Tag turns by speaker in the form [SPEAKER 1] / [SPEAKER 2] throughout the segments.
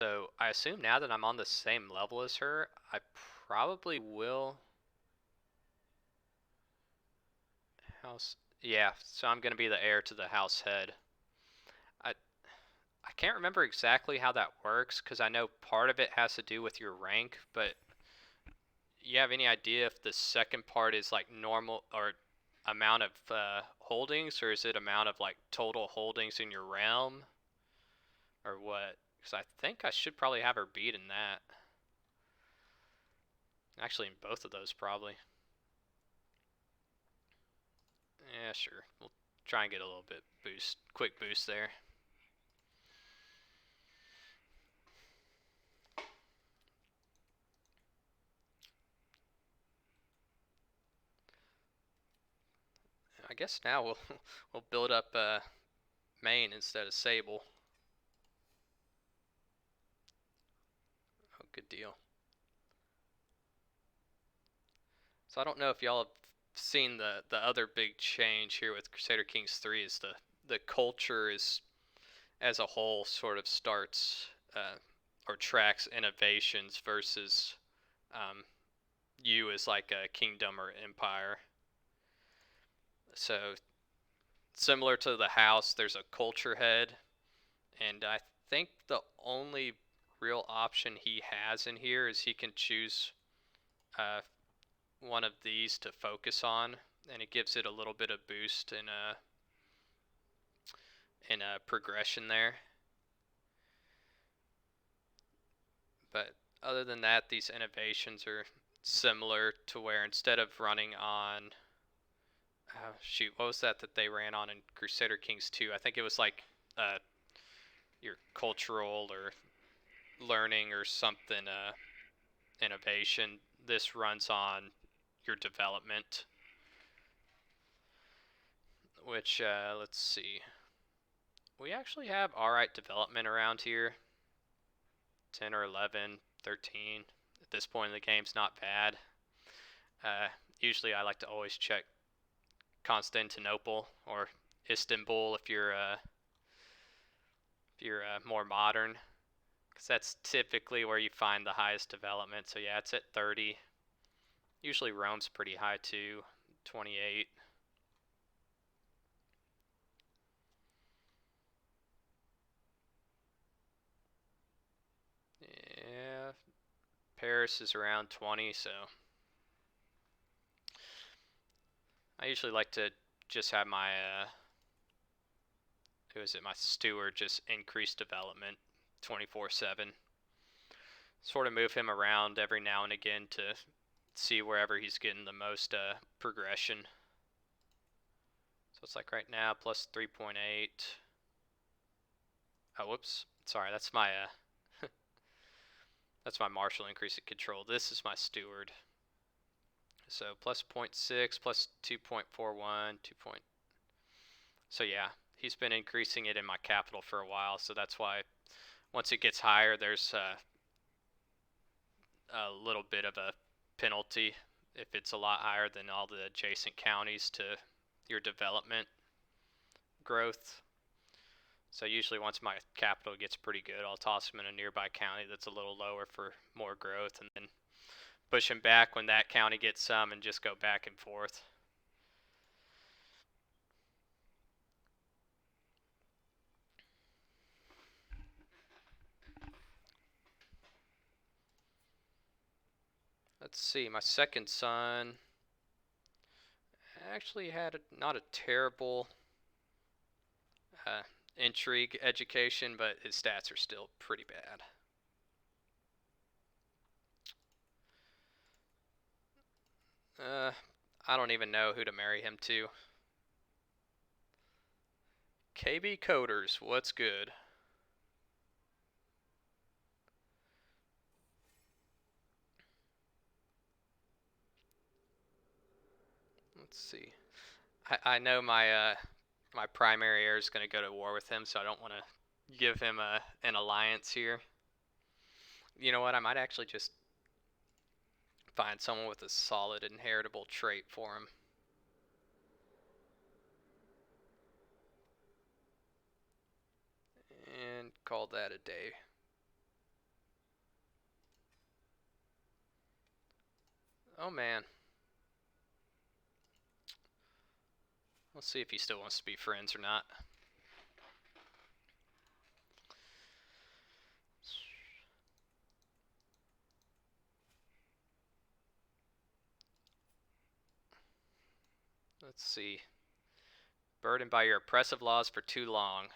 [SPEAKER 1] So I assume now that I'm on the same level as her, I probably will house. Yeah, so I'm gonna be the heir to the house head. I I can't remember exactly how that works because I know part of it has to do with your rank, but you have any idea if the second part is like normal or amount of holdings, or is it amount of like total holdings in your realm, or what? Because I think I should probably have her beat in that. Actually, in both of those, probably. Yeah, sure. We'll try and get a little bit boost, quick boost there. I guess now we'll we'll build up main instead of Sable. Oh, good deal. So I don't know if y'all have seen the other big change here with Crusader Kings 3 is the culture is as a whole sort of starts or tracks innovations versus um, you as like a kingdom or empire. So similar to the house, there's a culture head, and I think the only real option he has in here is he can choose uh, one of these to focus on, and it gives it a little bit of boost in a progression there. But other than that, these innovations are similar to where instead of running on shoot, what was that they ran on in Crusader Kings 2? I think it was like uh, your cultural or learning or something innovation. This runs on your development, which let's see. We actually have alright development around here. 10 or 11, 13. At this point in the game's not bad. Uh, Usually I like to always check Constantinople or Istanbul if you're more modern, because that's typically where you find the highest development. So yeah, it's at 30. Usually Rome's pretty high too, 28. Yeah, Paris is around 20. So I usually like to just have my who is it? My steward just increase development 24/7. Sort of move him around every now and again to see wherever he's getting the most progression. So it's like right now plus 3.8. Oh, whoops. Sorry, that's my martial increase in control. This is my steward. So plus 0.6, plus 2.41, 2. So yeah, he's been increasing it in my capital for a while. So that's why once it gets higher, there's a little bit of a penalty if it's a lot higher than all the adjacent counties to your development growth. So usually once my capital gets pretty good, I'll toss him in a nearby county that's a little lower for more growth, and then push him back when that county gets some, and just go back and forth. Let's see, my second son actually had not a terrible uh, intrigue education, but his stats are still pretty bad. Uh, I don't even know who to marry him to. KB Coders, what's good? Let's see. I know my primary heir is going to go to war with him, so I don't want to give him an alliance here. You know what? I might actually just find someone with a solid inheritable trait for him. And call that a day. Oh man. Let's see if he still wants to be friends or not. Let's see. Burdened by your oppressive laws for too long.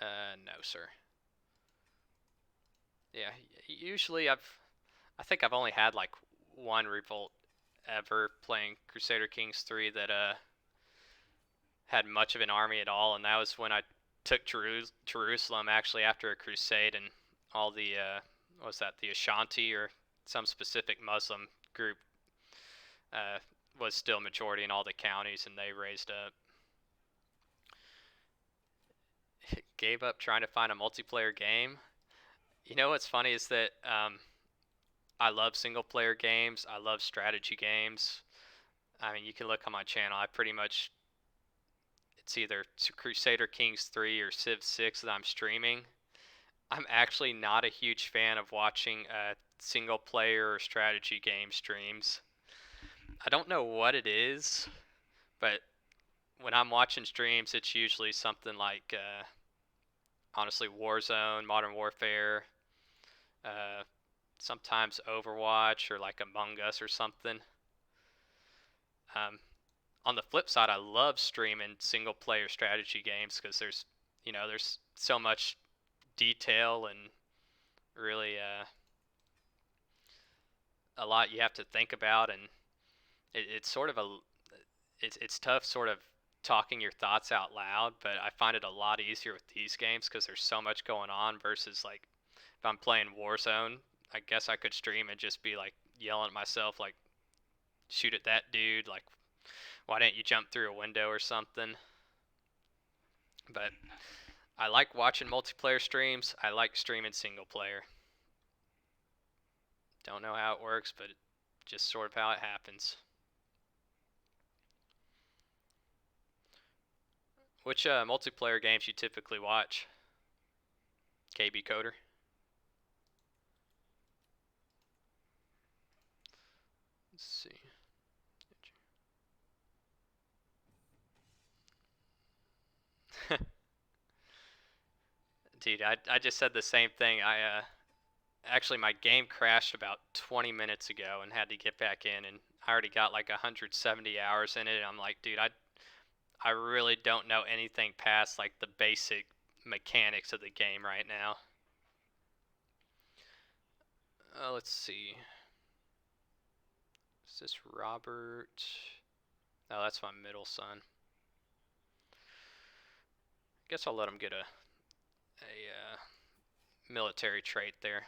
[SPEAKER 1] No, sir. Yeah, usually I think I've only had like one revolt ever playing Crusader Kings 3 that had much of an army at all, and that was when I took Jerusalem actually after a crusade, and all the what was that, the Ashanti or some specific Muslim group uh, was still majority in all the counties, and they raised up. Gave up trying to find a multiplayer game. You know what's funny is that I love single player games. I love strategy games. I mean, you can look on my channel. I pretty much, it's either Crusader Kings 3 or Civ 6 that I'm streaming. I'm actually not a huge fan of watching single player or strategy game streams. I don't know what it is, but when I'm watching streams, it's usually something like, honestly, Warzone, Modern Warfare, uh, sometimes Overwatch or like Among Us or something. Um, on the flip side, I love streaming single player strategy games because there's so much detail and really a lot you have to think about, and it's sort of it's tough sort of talking your thoughts out loud, but I find it a lot easier with these games because there's so much going on versus like if I'm playing Warzone, I guess I could stream and just be like yelling at myself like shoot at that dude, like why didn't you jump through a window or something. But I like watching multiplayer streams. I like streaming single player. Don't know how it works, but just sort of how it happens. Which multiplayer games you typically watch? KB Coder. Let's see. Dude, I just said the same thing. Actually my game crashed about 20 minutes ago and had to get back in, and I already got like 170 hours in it. And I'm like, dude, I really don't know anything past like the basic mechanics of the game right now. Let's see. Is this Robert? Oh, that's my middle son. Guess I'll let him get a military trait there.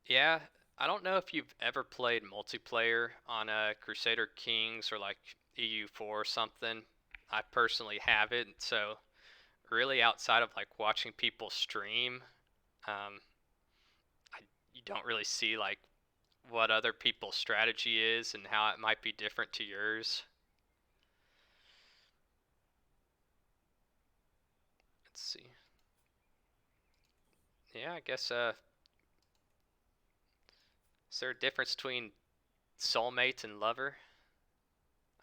[SPEAKER 1] Yeah, I don't know if you've ever played multiplayer on Crusader Kings or like EU4 or something. I personally haven't, so really outside of like watching people stream, um, I, you don't really see like what other people's strategy is and how it might be different to yours. Let's see. Yeah, I guess is there a difference between soulmate and lover?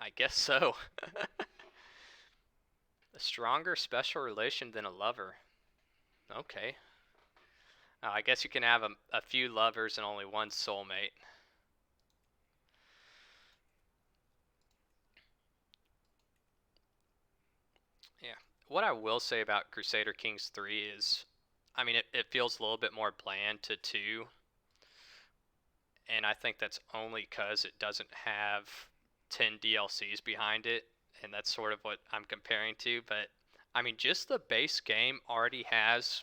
[SPEAKER 1] I guess so. A stronger special relation than a lover. Okay. I guess you can have a few lovers and only one soulmate. Yeah. What I will say about Crusader Kings 3 is, I mean, it feels a little bit more bland to 2, and I think that's only because it doesn't have 10 DLCs behind it, and that's sort of what I'm comparing to. But, I mean, just the base game already has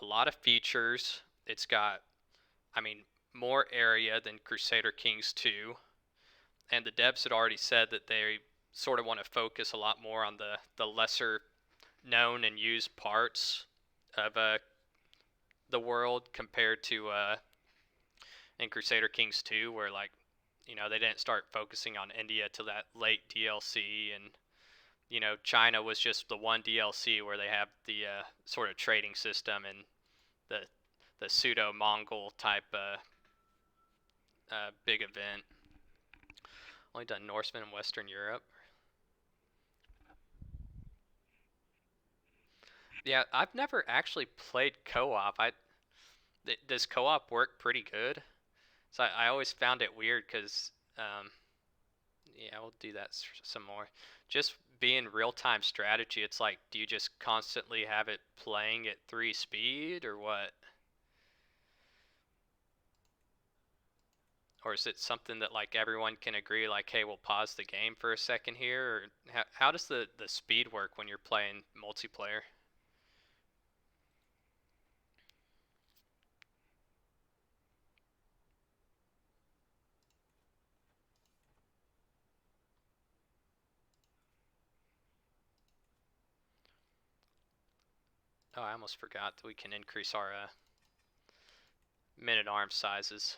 [SPEAKER 1] a lot of features. It's got, I mean, more area than Crusader Kings 2, and the devs had already said that they sort of want to focus a lot more on the lesser known and used parts of the world compared to in Crusader Kings 2, where like they didn't start focusing on India till that late DLC, and China was just the one DLC where they have the sort of trading system and the the pseudo Mongol type big event. Only done Norsemen in Western Europe. Yeah, I've never actually played co-op. Does co-op work pretty good? So I always found it weird because yeah, we'll do that some more. Just being real-time strategy, it's like, do you just constantly have it playing at 3 speed or what? Or is it something that like everyone can agree like, hey, we'll pause the game for a second here? Or how does the speed work when you're playing multiplayer? Oh, I almost forgot that we can increase our men-at-arms sizes.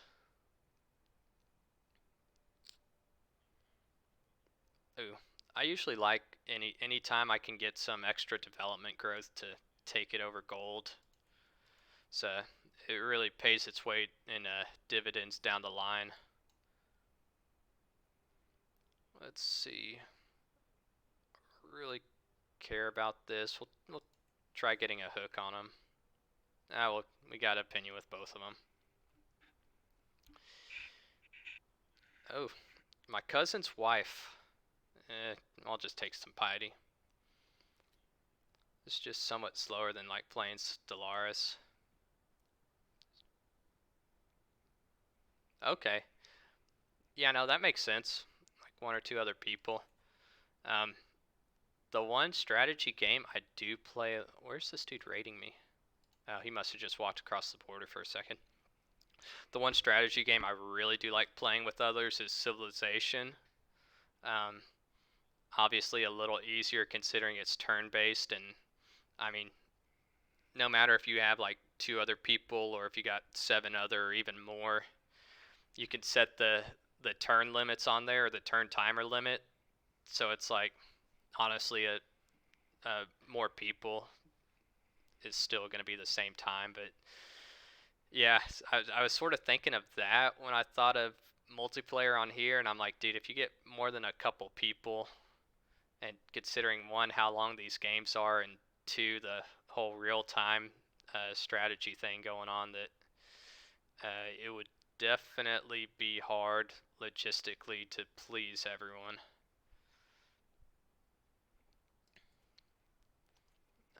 [SPEAKER 1] Ooh, I usually like any time I can get some extra development growth to take it over gold. So it really pays its weight in dividends down the line. Let's see. Really care about this. We'll try getting a hook on them. Ah, well, we got an opinion with both of them. Oh, my cousin's wife. I'll just take some piety. It's just somewhat slower than like playing Stellaris. Okay. Yeah, no, that makes sense. Like one or two other people. Um, the one strategy game I do play. Where's this dude rating me? Oh, he must have just walked across the border for a second. The one strategy game I really do like playing with others is Civilization. Um, Obviously, a little easier considering it's turn based, and I mean, no matter if you have like two other people or if you got seven other or even more, you can set the turn limits on there or the turn timer limit. So it's like honestly, more people is still going to be the same time. But yeah, I was sort of thinking of that when I thought of multiplayer on here, and I'm like, dude, if you get more than a couple people, and considering one how long these games are, and two the whole real time strategy thing going on, that it would definitely be hard logistically to please everyone.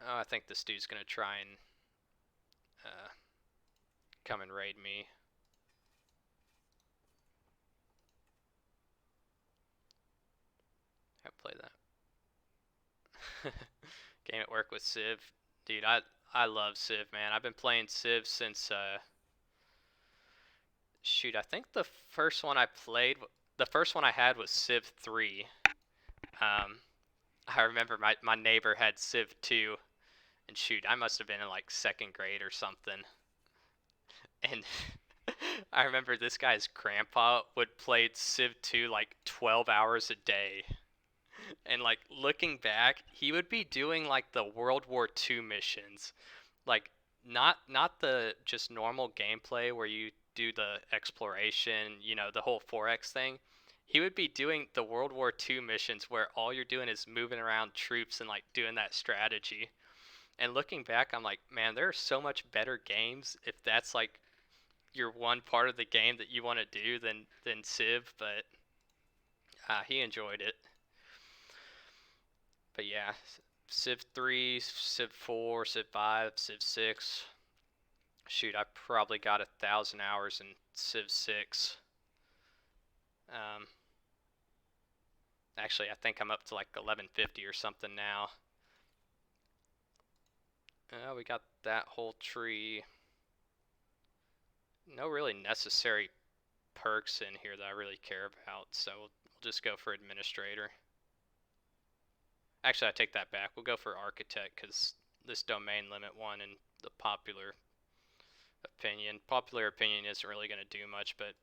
[SPEAKER 1] Oh, I think this dude's gonna try and uh, come and raid me. I play that. Game at work with Civ, dude. I love Civ, man. I've been playing Civ since shoot. I think the first one I had was Civ 3. Um, I remember my neighbor had Civ 2, and shoot, I must have been in like second grade or something. And I remember this guy's grandpa would play Civ 2 like 12 hours a day. And like looking back, he would be doing like the World War II missions. Like not the just normal gameplay where you do the exploration, the whole 4X thing. He would be doing the World War II missions where all you're doing is moving around troops and like doing that strategy. And looking back, I'm like, man, there are so much better games if that's like your one part of the game that you want to do than Civ, but he enjoyed it. But yeah, Civ 3, Civ 4, Civ 5, Civ 6. Shoot, I probably got 1,000 hours in Civ 6. Um, Actually, I think I'm up to like 1150 or something now. We got that whole tree. No really necessary perks in here that I really care about, so we'll just go for administrator. Actually, I take that back. We'll go for architect because this domain limit one and the popular opinion. Popular opinion isn't really going to do much, but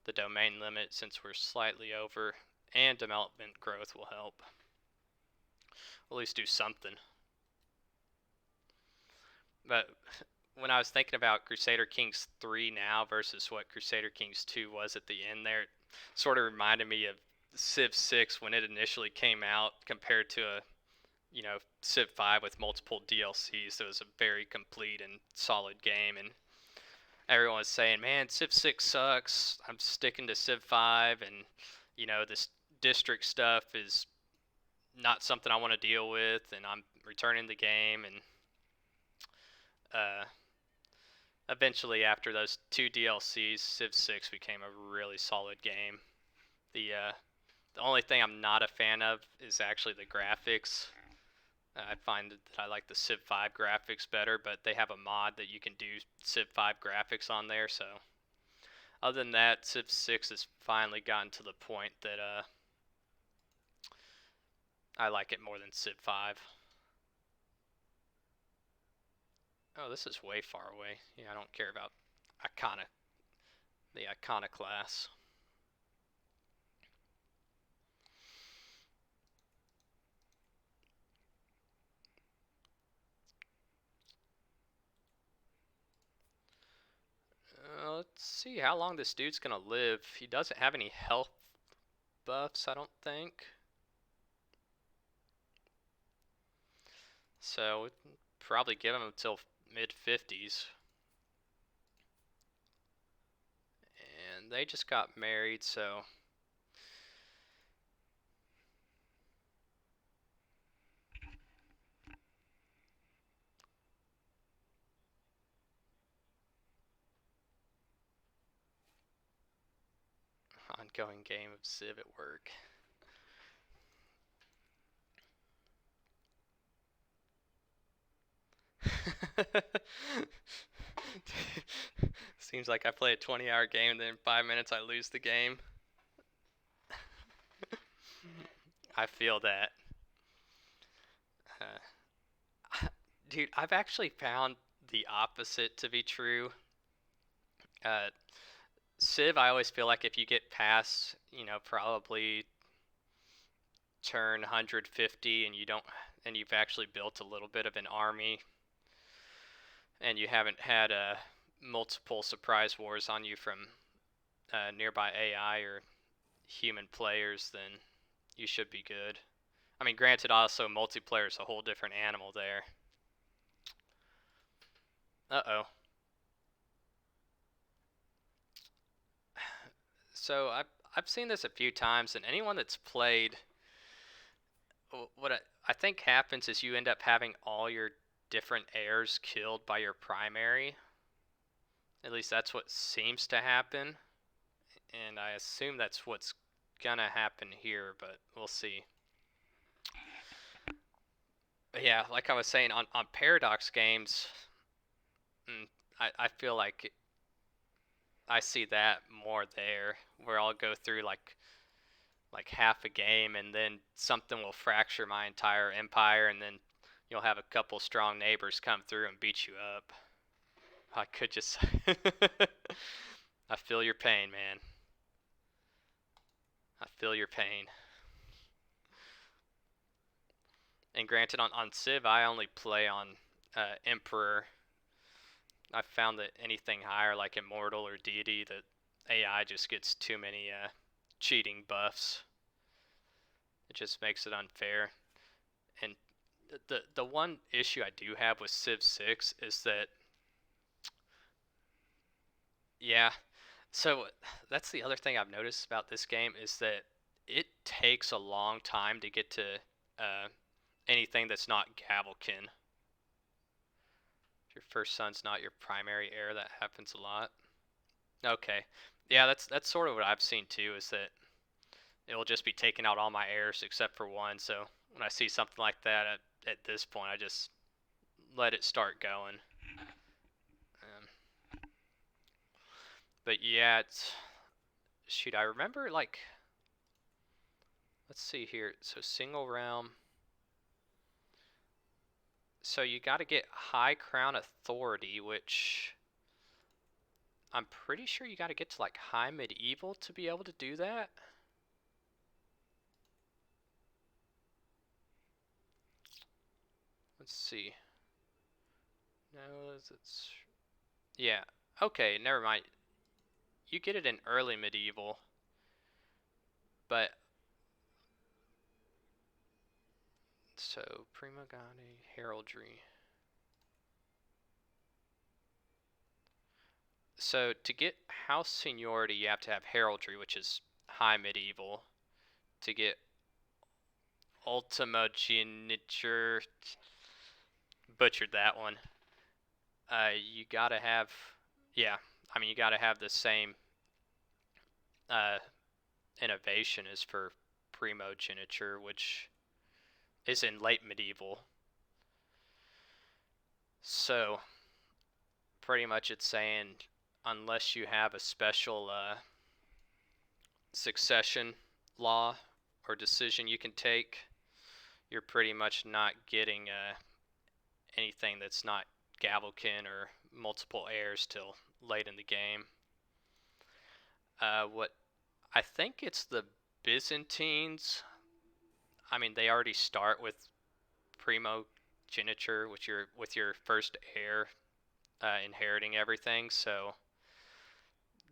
[SPEAKER 1] the domain limit, since we're slightly over, and development growth will help. At least do something. But when I was thinking about Crusader Kings 3 now versus what Crusader Kings 2 was at the end there, it sort of reminded me of Civ 6 when it initially came out compared to a, Civ 5 with multiple DLCs. So it was a very complete and solid game, and everyone was saying, "Man, Civ 6 sucks. I'm sticking to Civ 5, and this district stuff is not something I want to deal with, and I'm returning the game." And uh, eventually, after those two DLCs, Civ 6 became a really solid game. The only thing I'm not a fan of is actually the graphics. I find that I like the Civ 5 graphics better, but they have a mod that you can do Civ 5 graphics on there. So other than that, Civ 6 has finally gotten to the point that I like it more than Civ 5. Oh, this is way far away. Yeah, I don't care about the iconoclast. Let's see how long this dude's gonna live. He doesn't have any health buffs, I don't think. So we'd probably give him until mid 50s. And they just got married, so ongoing game of Civ at work. Seems like I play a 20-hour game, and then in 5 minutes I lose the game. I feel that. Dude, I've actually found the opposite to be true. Uh, Civ, I always feel like if you get past, probably turn 150 and you've actually built a little bit of an army, and you haven't had multiple surprise wars on you from nearby AI or human players, then you should be good. I mean, granted, also multiplayer is a whole different animal there. Uh-oh. So I've seen this a few times, and anyone that's played, what I think happens is you end up having all your different heirs killed by your primary. At least that's what seems to happen, and I assume that's what's gonna happen here, but we'll see. But yeah, like I was saying, on Paradox games, I feel like I see that more there, where I'll go through like half a game, and then something will fracture my entire empire, and then you'll have a couple strong neighbors come through and beat you up. I could just I feel your pain, man. I feel your pain. And granted, on Civ, I only play on Emperor. I've found that anything higher, like Immortal or Deity, that AI just gets too many cheating buffs. It just makes it unfair. And the one issue I do have with Civ 6 is that, yeah, so that's the other thing I've noticed about this game is that it takes a long time to get to uh, anything that's not Gavelkin. If your first son's not your primary heir, that happens a lot. Okay, yeah, that's sort of what I've seen too. Is that it will just be taking out all my heirs except for one. So when I see something like that at this point, I just let it start going. But yeah, it's shoot. I remember like let's see here. So single realm. So you got to get High Crown Authority, which I'm pretty sure you got to get to like High Medieval to be able to do that. Let's see. No, it's yeah. Okay, never mind. You get it in early medieval, but so primogane heraldry. So to get house seniority, you have to have heraldry, which is high medieval. To get ultimogeniture, butchered that one. You gotta have, yeah. I mean, you gotta have the same uh, innovation as for primogeniture, which is in late medieval. So pretty much it's saying unless you have a special succession law or decision you can take, you're pretty much not getting anything that's not gavelkin or multiple heirs till late in the game. What I think it's the Byzantines. I mean, they already start with primogeniture, with your first heir inheriting everything. So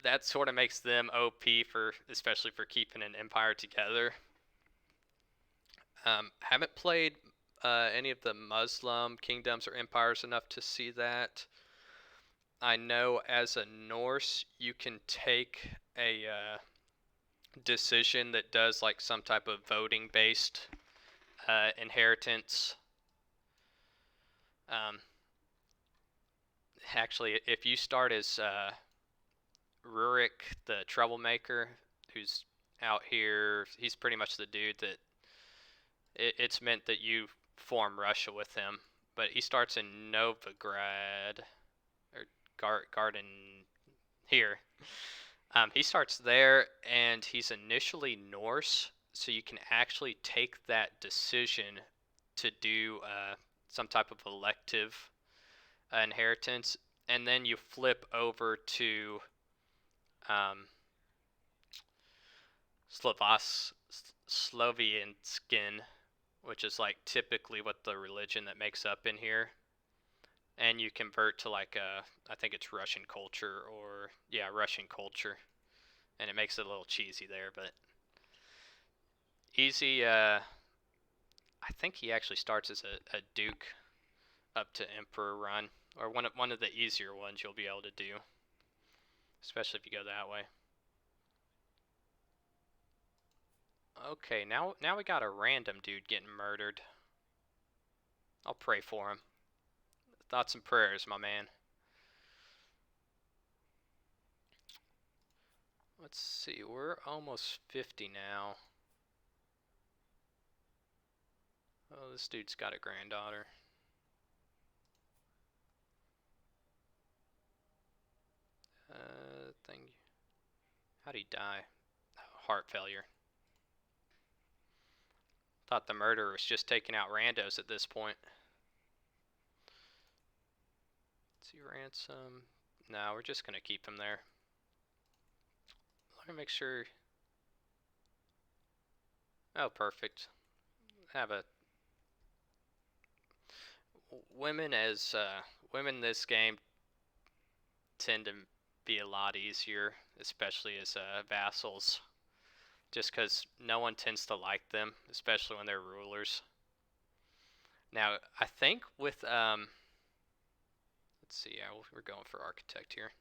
[SPEAKER 1] that sort of makes them OP for, especially for keeping an empire together. Haven't played any of the Muslim kingdoms or empires enough to see that. I know as a Norse, you can take a decision that does like some type of voting based inheritance. Um, Actually, if you start as Rurik, the troublemaker, who's out here, he's pretty much the dude that it's meant that you form Russia with him. But he starts in Novigrad or Garden here. He starts there, and he's initially Norse, so you can actually take that decision to do some type of elective inheritance, and then you flip over to um, Slovianskin, which is like typically what the religion that makes up in here, and you convert to like I think it's Russian culture, or yeah, Russian culture, and it makes it a little cheesy there, but easy. I think he actually starts as a duke up to emperor run, or one of the easier ones you'll be able to do, especially if you go that way. Okay, now we got a random dude getting murdered. I'll pray for him. Thoughts and prayers, my man. Let's see, we're almost 50 now. Oh, this dude's got a granddaughter. Thing. How'd he die? Oh, heart failure. Thought the murderer was just taking out randos at this point. Let's see, ransom. No, we're just gonna keep him there. Let me make sure. Oh, perfect. Have a women as women in this game tend to be a lot easier, especially as vassals, just because no one tends to like them, especially when they're rulers. Now, I think with let's see, yeah, we're going for architect here.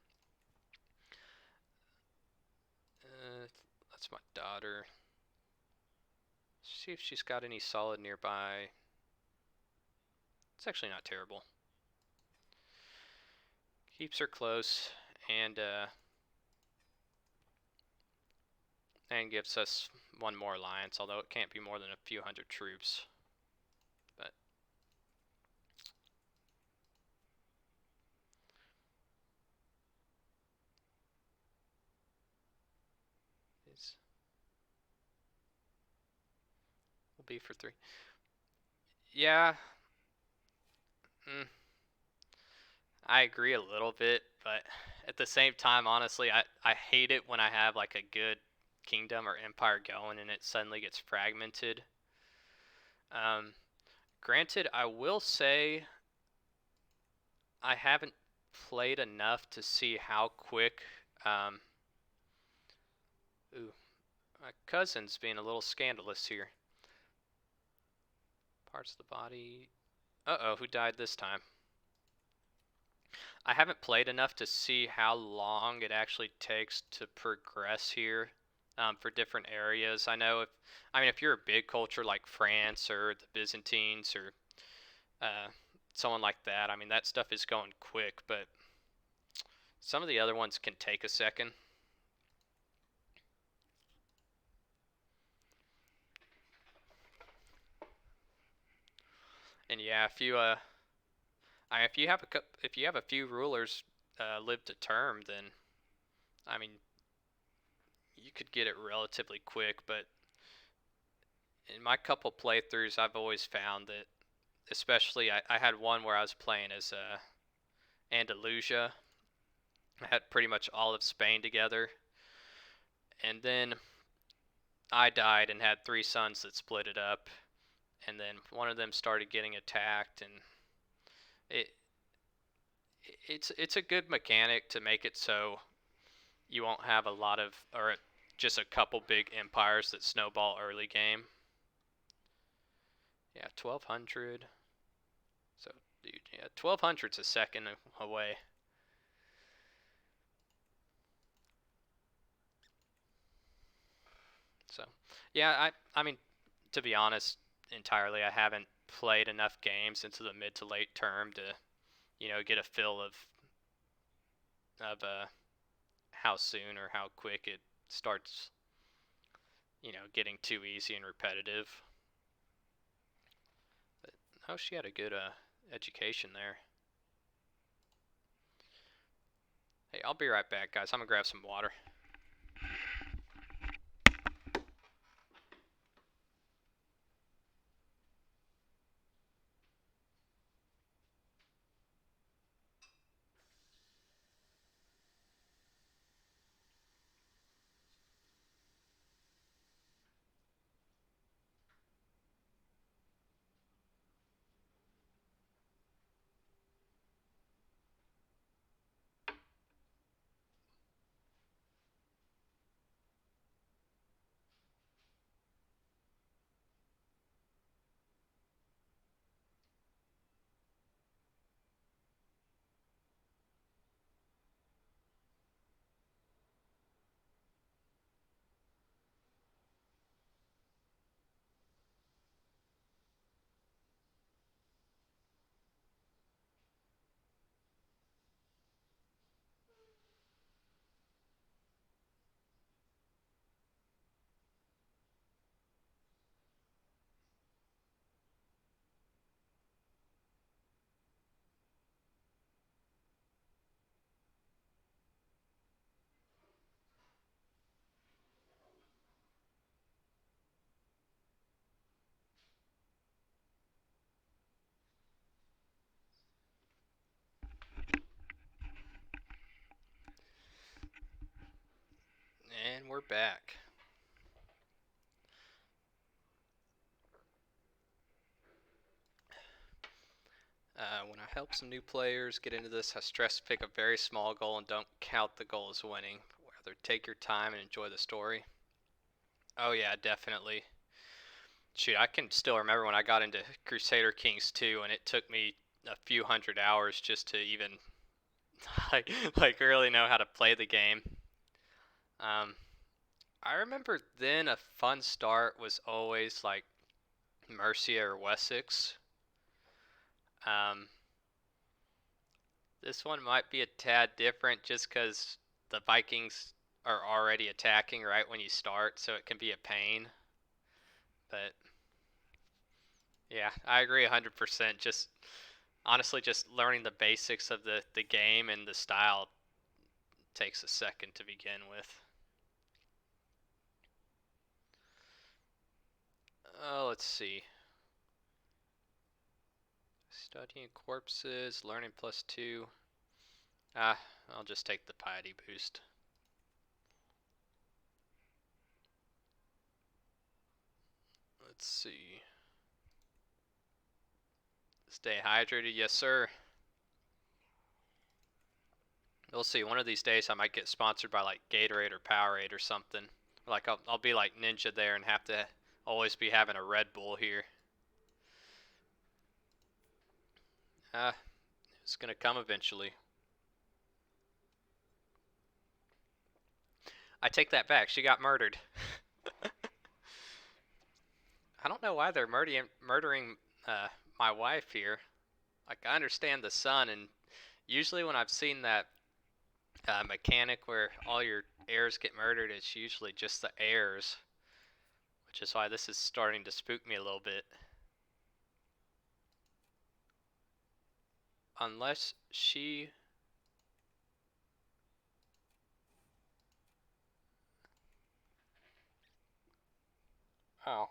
[SPEAKER 1] That's my daughter. See if she's got any solid nearby. It's actually not terrible. Keeps her close and gives us one more alliance, although it can't be more than a few hundred troops. But we'll be for 3. Yeah, I agree a little bit, but at the same time, honestly, I hate it when I have like a good kingdom or empire going and it suddenly gets fragmented. Um, Granted, I will say I haven't played enough to see how quick. Um, ooh, my cousin's being a little scandalous here. Parts of the body. Uh-oh, who died this time? I haven't played enough to see how long it actually takes to progress here for different areas. I mean, if you're a big culture like France or the Byzantines or uh, someone like that, I mean, that stuff is going quick, but some of the other ones can take a second. And yeah, if you have a few rulers live to term, then I mean, you could get it relatively quick. But in my couple playthroughs, I've always found that, especially I had one where I was playing as Andalusia. I had pretty much all of Spain together, and then I died and had three sons that split it up, and then one of them started getting attacked, and it it's a good mechanic to make it so you won't have a lot of or just a couple big empires that snowball early game. Yeah, 1200. So, dude, yeah, 1200's a second away. So, yeah, I mean, to be honest, entirely, I haven't played enough games into the mid to late term to, get a feel of how soon or how quick it starts, getting too easy and repetitive. But oh, she had a good education there. Hey, I'll be right back, guys. I'm gonna grab some water. And we're back. When I help some new players get into this, I stress to pick a very small goal and don't count the goal as winning. Rather, take your time and enjoy the story. Oh yeah, definitely. Shoot, I can still remember when I got into Crusader Kings 2, and it took me a few hundred hours just to even like really know how to play the game. Um, I remember then a fun start was always like Mercia or Wessex. Um, this one might be a tad different just because the Vikings are already attacking right when you start, so it can be a pain. But yeah, I agree 100%. Just honestly, just learning the basics of the game and the style takes a second to begin with. Let's see. Studying corpses, learning +2. Ah, I'll just take the piety boost. Let's see. Stay hydrated, yes sir. We'll see. One of these days I might get sponsored by like Gatorade or Powerade or something. Like I'll be like Ninja there and have to always be having a Red Bull here. It's gonna come eventually. I take that back. She got murdered. I don't know why they're murdering my wife here. Like I understand the son, and usually when I've seen that mechanic where all your heirs get murdered, it's usually just the heirs, which is why this is starting to spook me a little bit. Unless she... Oh.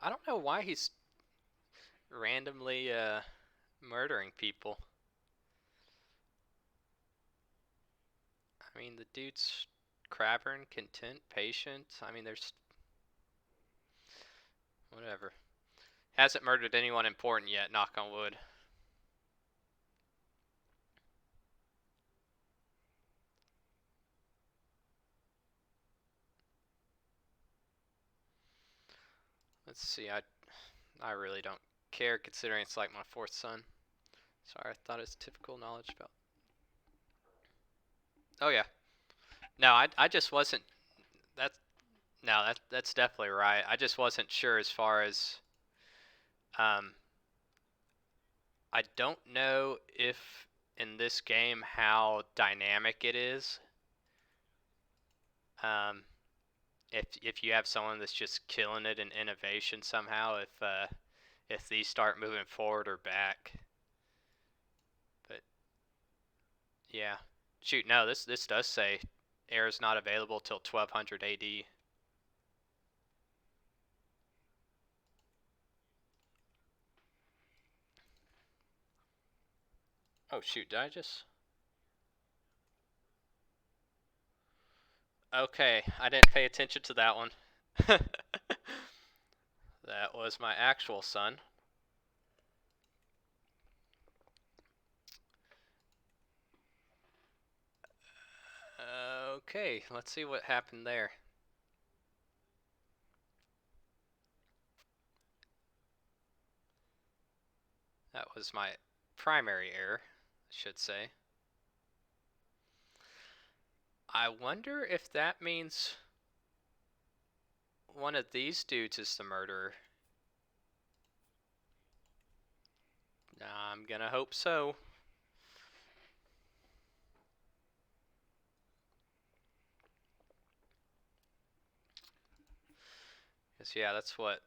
[SPEAKER 1] I don't know why he's randomly murdering people. I mean, the dude's crabbern, content, patient. I mean, there's... Whatever. Hasn't murdered anyone important yet, knock on wood. Let's see, I really don't care considering it's like my fourth son. Sorry, I thought it's typical knowledge about... Oh yeah. No, I just wasn't... That's... No, that's definitely right. I just wasn't sure as far as... Um, I don't know if in this game how dynamic it is. Um, if you have someone that's just killing it in innovation somehow, if these start moving forward or back. But yeah, shoot, no, this does say air is not available till 1200 AD. Oh shoot, did I just... Okay, I didn't pay attention to that one. That was my actual son. Okay, let's see what happened there. That was my primary heir, I should say. I wonder if that means one of these dudes is the murderer. I'm gonna hope so. Cause yeah, that's what...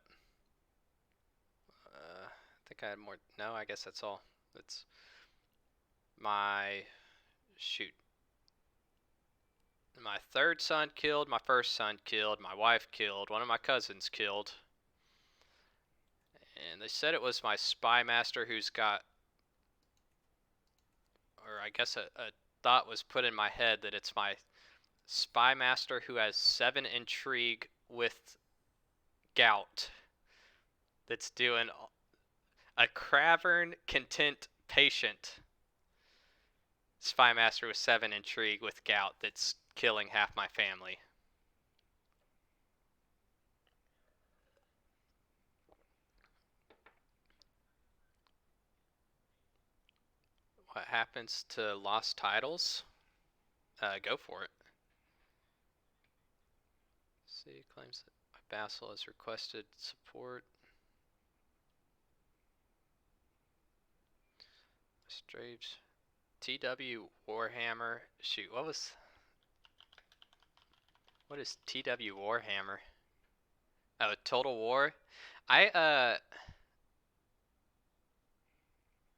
[SPEAKER 1] I think I had more... No, I guess that's all. That's my... Shoot. My third son killed, my first son killed, my wife killed, one of my cousins killed. And they said it was my spy master who's got... Or I guess a thought was put in my head that it's my spy master who has 7 intrigue with gout. That's doing a cravern content patient. Spy master with 7 intrigue with gout that's killing half my family. What happens to lost titles? Go for it. See, claims that my vassal has requested support. Straves. TW Warhammer. Shoot, what is TW Warhammer? Oh, Total War?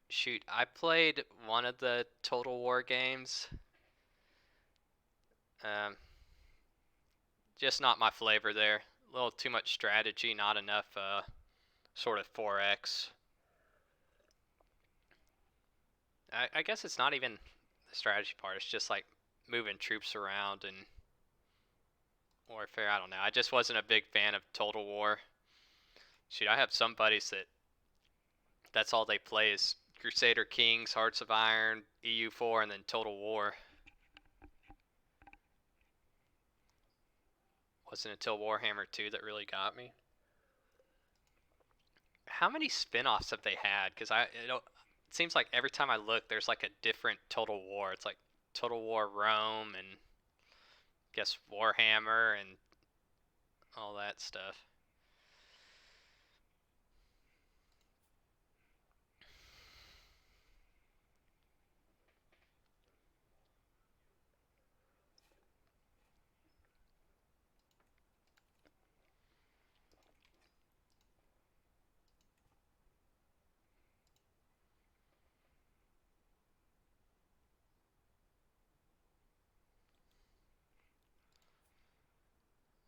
[SPEAKER 1] Shoot, I played one of the Total War games. Just not my flavor there. A little too much strategy, not enough sort of 4X. I guess it's not even the strategy part. It's just like moving troops around and Warfare. I don't know. I just wasn't a big fan of Total War. Shoot, I have some buddies that's all they play is Crusader Kings, Hearts of Iron, EU4, and then Total War. Wasn't until Warhammer 2 that really got me. How many spin-offs have they had? Because it seems like every time I look, there's like a different Total War. It's like Total War Rome and I guess Warhammer and all that stuff.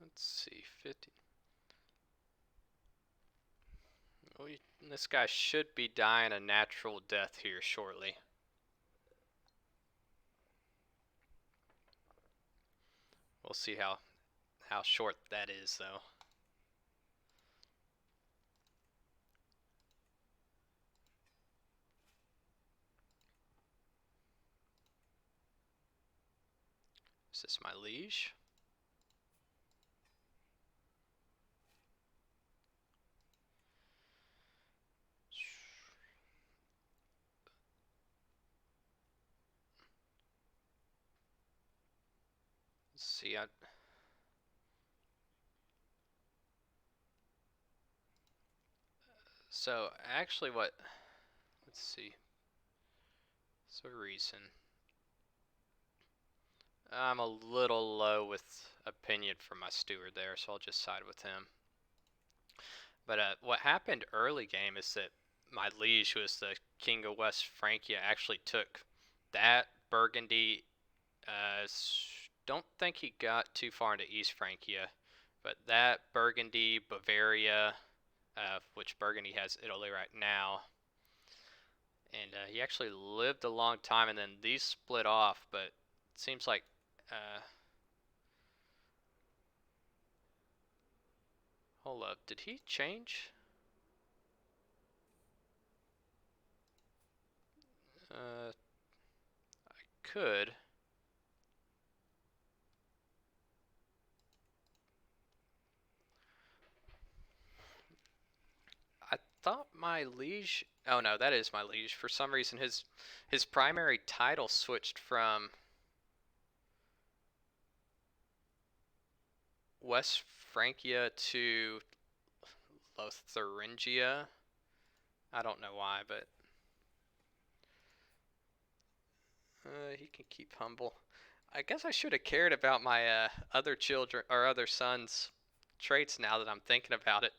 [SPEAKER 1] Let's see, 50. Oh, this guy should be dying a natural death here shortly. We'll see how short that is, though. Is this my liege? Let's see, so actually let's see. So reason. I'm a little low with opinion for my steward there, so I'll just side with him. But what happened early game is that my liege, who was the king of West Francia, actually took that Burgundy. Don't think he got too far into East Francia, but that Burgundy, Bavaria, which Burgundy has Italy right now, and he actually lived a long time, and then these split off. But it seems like hold up, did he change? I could. I thought my liege. Oh no, that is my liege. For some reason, his primary title switched from West Francia to Lotharingia. I don't know why, but he can keep humble. I guess I should have cared about my other children or other sons' traits now that I'm thinking about it.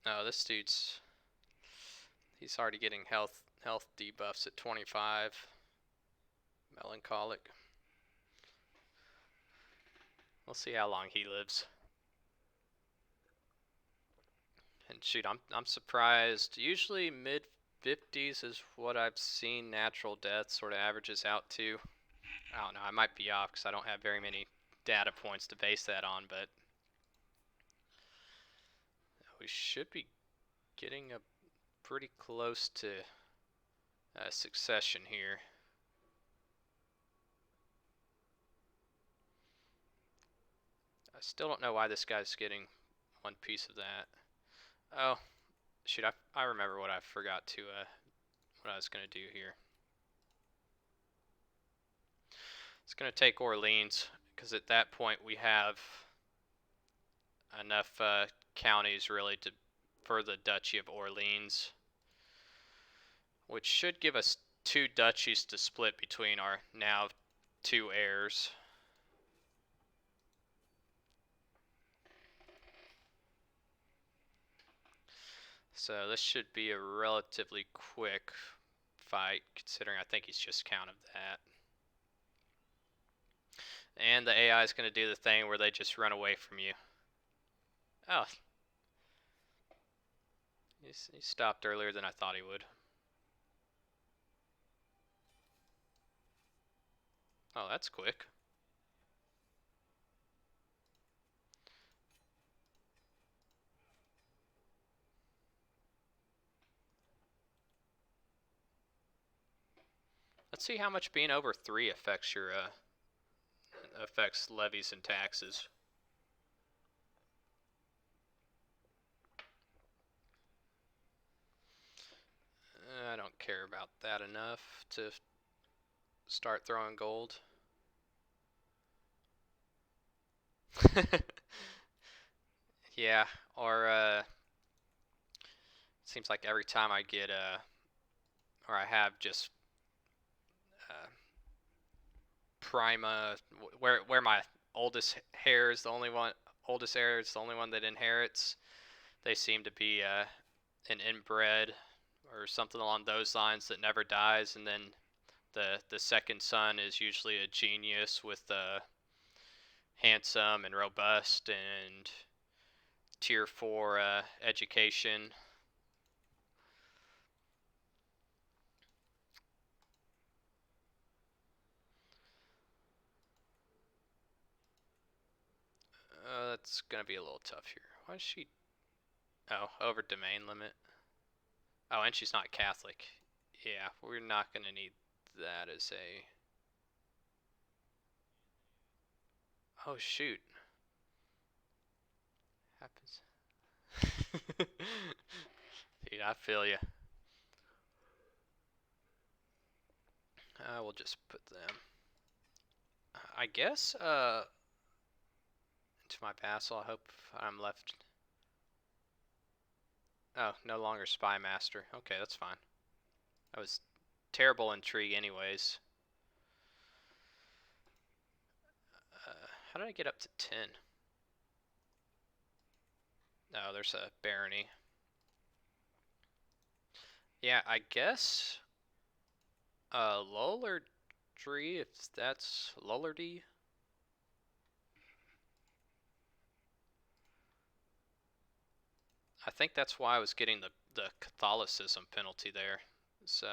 [SPEAKER 1] Oh, this he's already getting health debuffs at 25. Melancholic. We'll see how long he lives. And shoot, I'm surprised. Usually mid 50s is what I've seen natural death sort of averages out to. I don't know, I might be off because I don't have very many data points to base that on, but we should be getting a pretty close to succession here. I still don't know why this guy's getting one piece of that. Oh, shoot, I remember what I forgot to, what I was going to do here. It's going to take Orleans, because at that point we have enough counties really for the Duchy of Orleans, which should give us 2 duchies to split between our now 2 heirs. So this should be a relatively quick fight, considering I think he's just counted that. And the AI is going to do the thing where they just run away from you. Oh. He stopped earlier than I thought he would. Oh, that's quick. Let's see how much being over 3 affects your affects levies and taxes. I don't care about that enough to start throwing gold. Yeah, or seems like every time I get or I have just uh, prima, where my oldest heir is the only one, oldest heir is the only one that inherits. They seem to be an inbred or something along those lines that never dies, and then the second son is usually a genius with handsome and robust and tier 4 education. That's gonna be a little tough here. Why is she? Oh, over domain limit. Oh, and she's not Catholic. Yeah, we're not gonna need that as a. Oh shoot. Happens. Dude, I feel you. I will just put them. I guess into my vassal. I hope I'm left. Oh, no longer spy master. Okay, that's fine. That was terrible intrigue, anyways. How did I get up to 10? Oh, there's a barony. Yeah, I guess Lollardry, if that's Lollardy. I think that's why I was getting the Catholicism penalty there. It's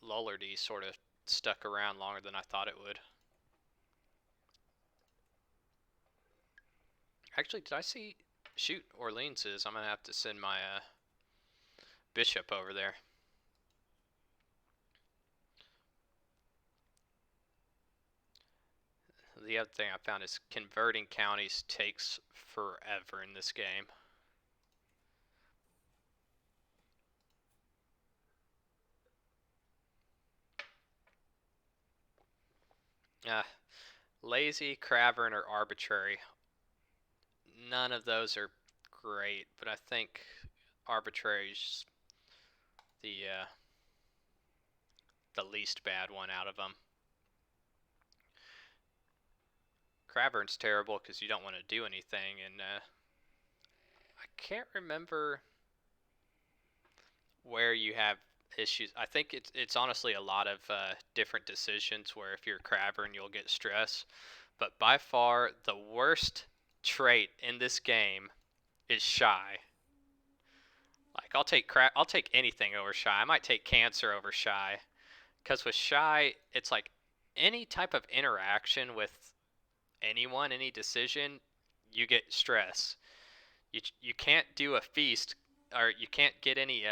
[SPEAKER 1] Lollardy sort of stuck around longer than I thought it would. Actually, did I see? Shoot, Orleans is. I'm gonna have to send my bishop over there. The other thing I found is converting counties takes forever in this game. Uh, Lazy, craven, or arbitrary. None of those are great, but I think arbitrary is the least bad one out of them. Cravern's terrible because you don't want to do anything, and I can't remember where you have issues. I think it's honestly a lot of different decisions where if you're Cravern you'll get stress, but by far the worst trait in this game is shy. Like I'll take anything over shy. I might take cancer over shy because with shy it's like any type of interaction with anyone, any decision, you get stress. You can't do a feast, or you can't get any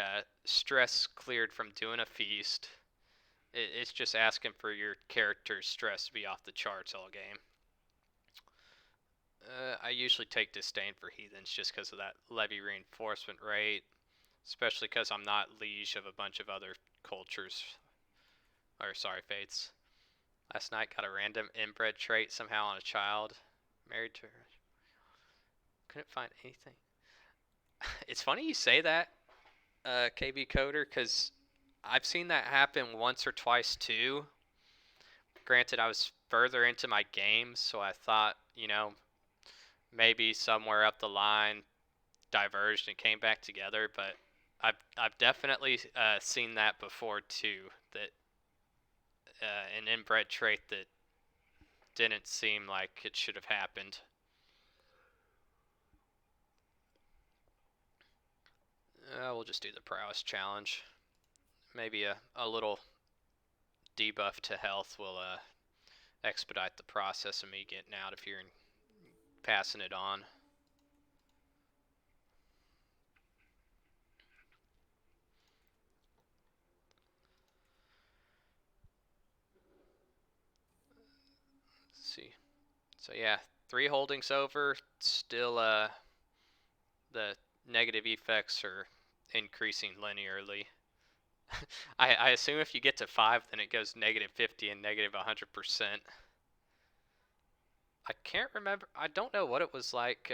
[SPEAKER 1] stress cleared from doing a feast. It's just asking for your character's stress to be off the charts all game. I usually take disdain for heathens just because of that levy reinforcement rate, especially because I'm not liege of a bunch of other cultures. Or sorry, faiths. Last night got a random inbred trait somehow on a child. Married to her. Couldn't find anything. It's funny you say that, KB Coder, because I've seen that happen once or twice too. Granted, I was further into my games, so I thought, maybe somewhere up the line diverged and came back together. But I've definitely seen that before too. That an inbred trait that didn't seem like it should have happened. We'll just do the prowess challenge. maybe a little debuff to health will expedite the process of me getting out if you're passing it on. Let's see. So yeah, 3 holdings over. Still, the negative effects are increasing linearly. I assume if you get to 5, then it goes negative 50 and negative 100%. I can't remember. I don't know what it was like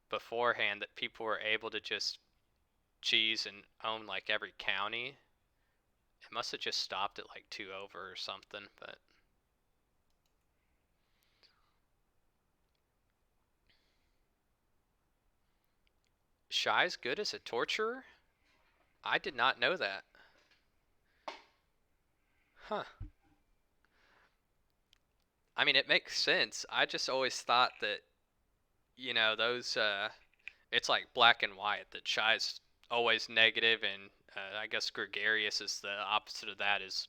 [SPEAKER 1] beforehand that people were able to just cheese and own like every county. It must have just stopped at like 2 over or something, but Shy's good as a torturer? I did not know that. Huh. I mean, it makes sense. I just always thought that, those, it's like black and white, that Shy's always negative, and I guess gregarious is the opposite of that, is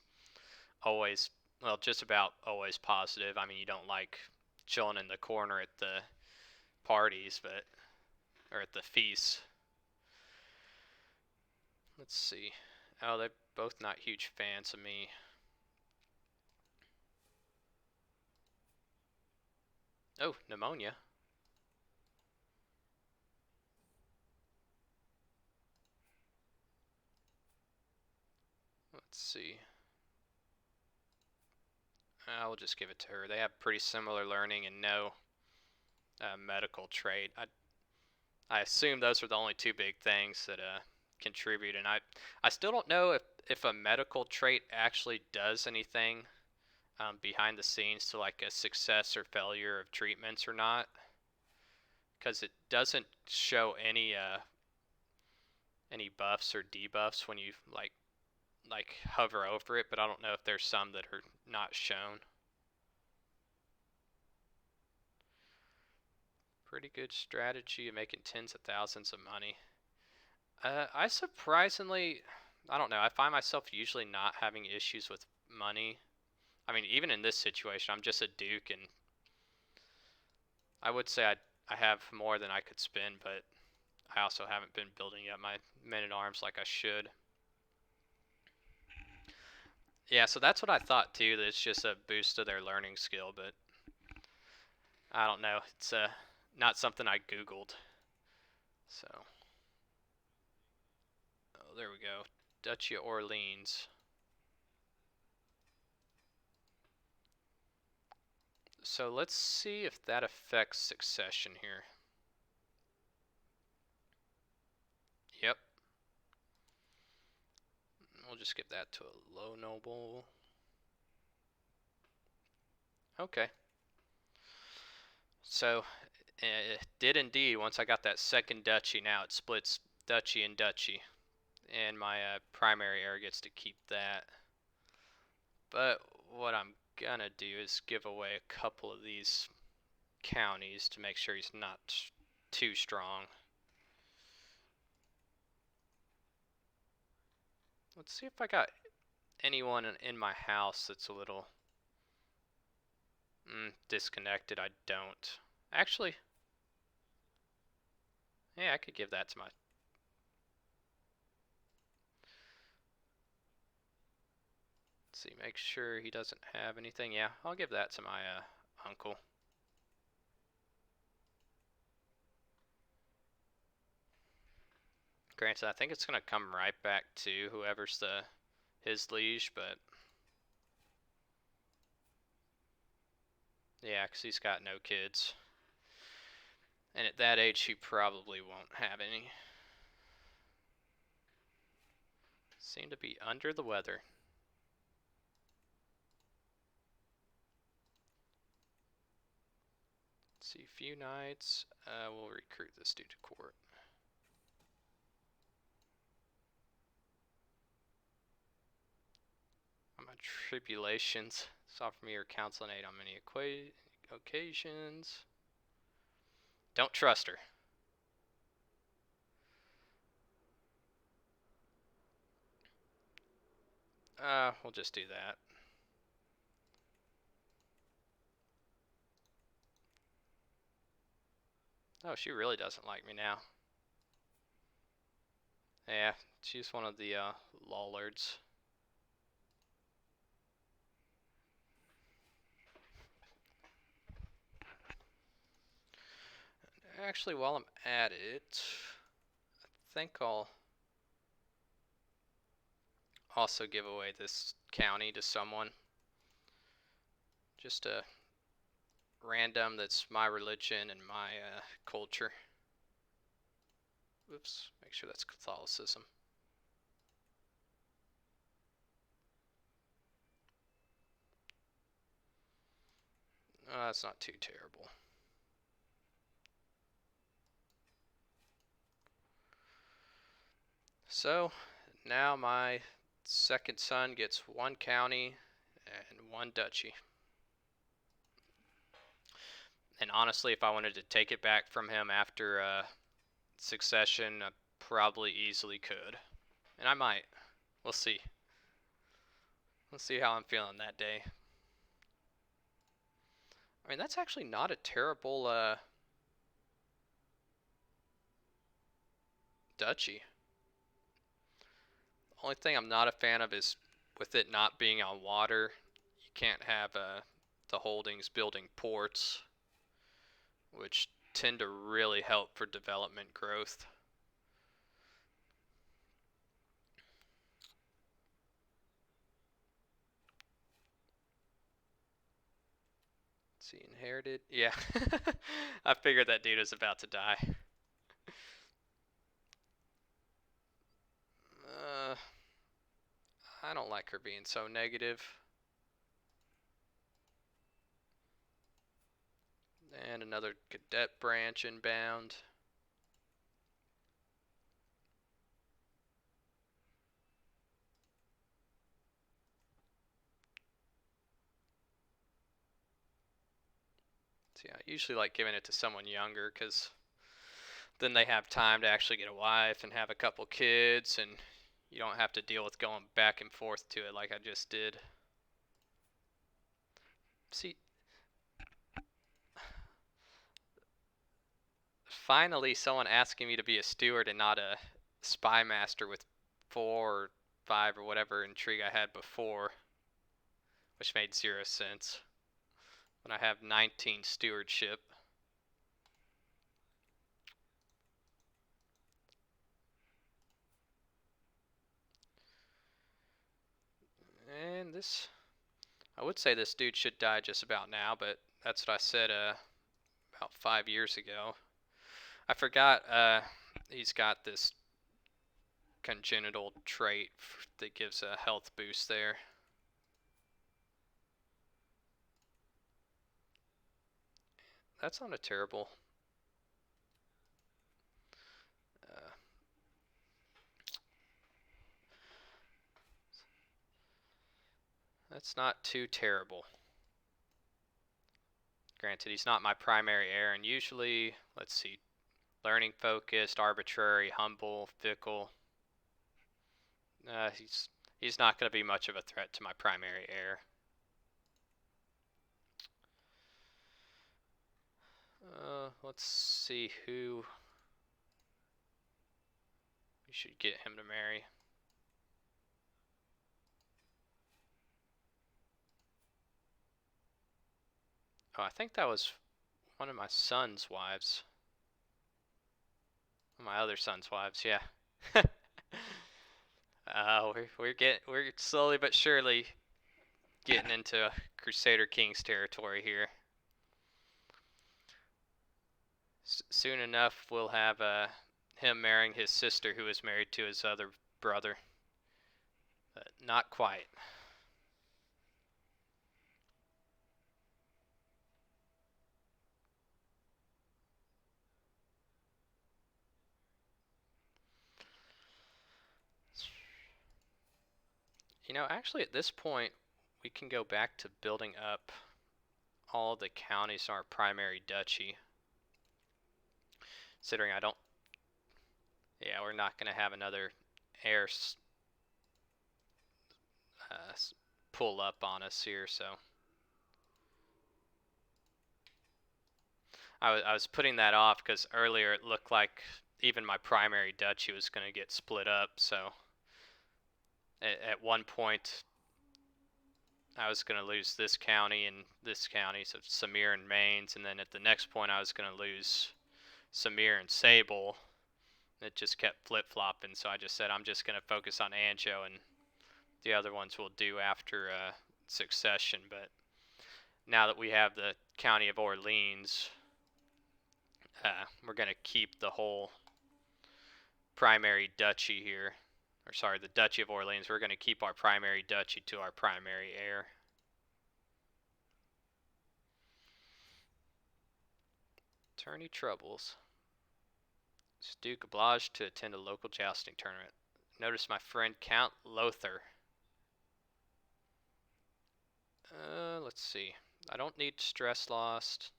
[SPEAKER 1] always, well, just about always positive. I mean, you don't like chilling in the corner at the parties, or at the feasts. Let's see. Oh, they're both not huge fans of me. Oh, pneumonia. Let's see. I'll just give it to her. They have pretty similar learning and no medical trait. I assume those are the only 2 big things that contribute, and I still don't know if a medical trait actually does anything behind the scenes to like a success or failure of treatments or not, because it doesn't show any buffs or debuffs when you like hover over it, but I don't know if there's some that are not shown. Pretty good strategy of making tens of thousands of money. I surprisingly, I don't know, I find myself usually not having issues with money. I mean, even in this situation, I'm just a duke, and I would say I have more than I could spend, but I also haven't been building up my men-at-arms like I should. Yeah, so that's what I thought too, that it's just a boost to their learning skill, but I don't know. It's not something I Googled. So, oh, there we go. Duchy of Orleans. So let's see if that affects succession here. Yep. We'll just give that to a low noble. Okay. So it did indeed. Once I got that second duchy, now it splits duchy and duchy. And my primary heir gets to keep that. But what I'm gonna do is give away a couple of these counties to make sure he's not too strong. Let's see if I got anyone in my house that's a little disconnected. I don't. Actually, yeah, I could give that to my... Let's see, make sure he doesn't have anything. Yeah, I'll give that to my uncle. Granted, I think it's going to come right back to whoever's his liege, but... Yeah, because he's got no kids. And at that age, he probably won't have any. Seem to be under the weather. Let's see, few knights. We'll recruit this dude to court. My tribulations. Offer me your counsel and aid on many occasions. Don't trust her. We'll just do that. Oh, she really doesn't like me now. Yeah, she's one of the lollards. Actually, while I'm at it, I think I'll also give away this county to someone. Just a random that's my religion and my culture. Oops, make sure that's Catholicism. That's not too terrible. So, now my second son gets one county and one duchy. And honestly, if I wanted to take it back from him after succession, I probably easily could. And I might. We'll see. We'll see how I'm feeling that day. I mean, that's actually not a terrible duchy. The only thing I'm not a fan of is with it not being on water, you can't have the holdings building ports, which tend to really help for development growth. Let's see, inherited. Yeah, I figured that dude is about to die. Uh, I don't like her being so negative. And another cadet branch inbound. So yeah, I usually like giving it to someone younger because then they have time to actually get a wife and have a couple kids, and you don't have to deal with going back and forth to it like I just did. See, finally someone asking me to be a steward and not a spy master with 4 or 5 or whatever intrigue I had before, which made 0 sense when I have 19 stewardship. And this, I would say this dude should die just about now, but that's what I said about 5 years ago. I forgot he's got this congenital trait that gives a health boost there. That's not a terrible. Uh, that's not too terrible. Granted, he's not my primary heir, and usually, let's see, learning focused, arbitrary, humble, fickle. He's not going to be much of a threat to my primary heir. Let's see who we should get him to marry. Oh, I think that was one of my son's wives. My other son's wives, yeah. We're slowly but surely getting into Crusader Kings territory here. Soon enough, we'll have him marrying his sister, who is married to his other brother. But not quite. Actually, at this point, we can go back to building up all the counties in our primary duchy. Considering I don't. Yeah, we're not going to have another heir pull up on us here. So I was putting that off because earlier it looked like even my primary duchy was going to get split up. So at one point I was going to lose this county and this county, so Samir and Mainz, and then at the next point I was going to lose Samir and Sable. It just kept flip-flopping, so I just said I'm just going to focus on Anjou, and the other ones will do after succession. But now that we have the county of Orleans, we're going to keep the whole primary duchy here. Or sorry, the Duchy of Orleans. We're going to keep our primary duchy to our primary heir. Attorney troubles. Duke obliged to attend a local jousting tournament. Notice my friend Count Lothar. Let's see. I don't need stress lost.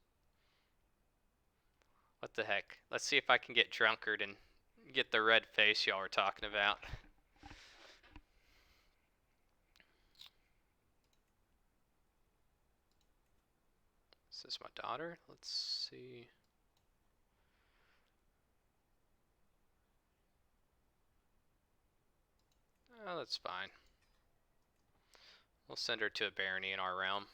[SPEAKER 1] What the heck? Let's see if I can get drunkard and get the red face y'all were talking about. Is this my daughter? Let's see. Oh, that's fine. We'll send her to a barony in our realm.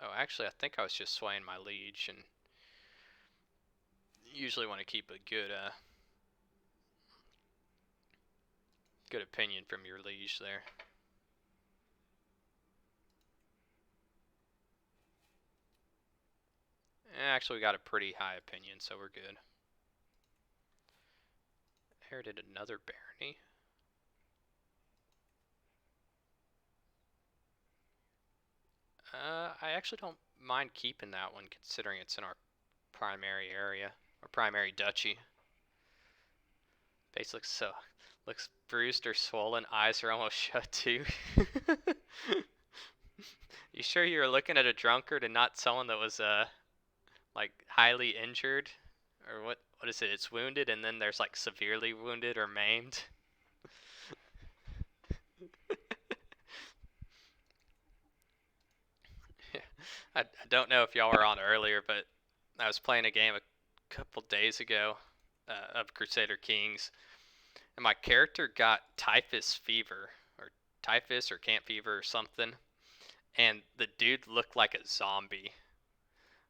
[SPEAKER 1] Oh, actually, I think I was just swaying my liege, and usually want to keep a good opinion from your liege there. Actually, we got a pretty high opinion, so we're good. Inherited another barony. I actually don't mind keeping that one, considering it's in our primary area, or primary duchy. Face looks bruised or swollen. Eyes are almost shut too. You sure you were looking at a drunkard and not someone that was like highly injured, or what? What is it? It's wounded, and then there's like severely wounded or maimed. I don't know if y'all were on earlier, but I was playing a game a couple days ago of Crusader Kings, and my character got typhus fever, or typhus or camp fever or something, and the dude looked like a zombie.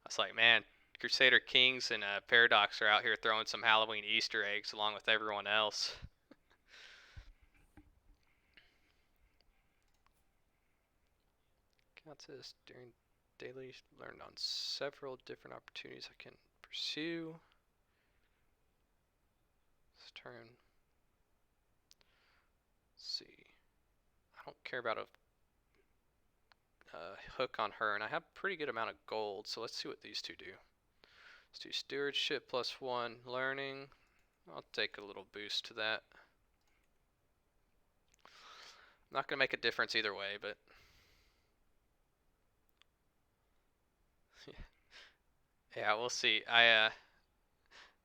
[SPEAKER 1] I was like, man, Crusader Kings and Paradox are out here throwing some Halloween Easter eggs along with everyone else. Count says during daily learned on several different opportunities I can pursue. This turn. Let's see. I don't care about a hook on her, and I have a pretty good amount of gold, so let's see what these two do. Let's do stewardship +1 learning. I'll take a little boost to that. Not gonna make a difference either way, but yeah, we'll see. I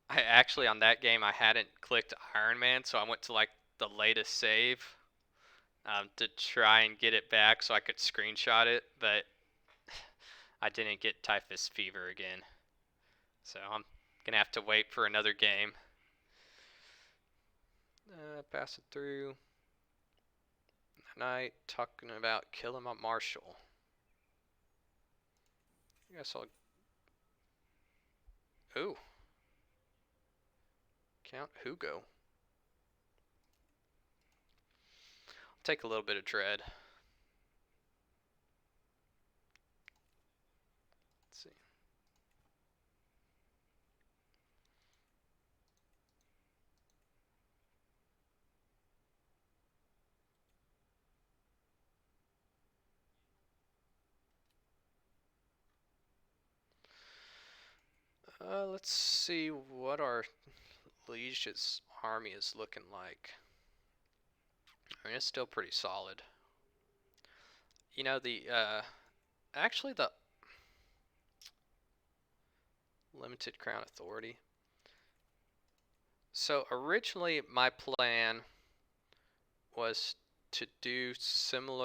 [SPEAKER 1] actually on that game I hadn't clicked Iron Man, so I went to like the latest save to try and get it back so I could screenshot it, but I didn't get typhus fever again. So I'm gonna have to wait for another game. Pass it through. Night talking about killing my marshal. I guess I'll. Ooh. Count Hugo. I'll take a little bit of dread. Let's see. Let's see what our liege's army is looking like. I mean, it's still pretty solid. You know, actually the limited crown authority. So originally my plan was to do similar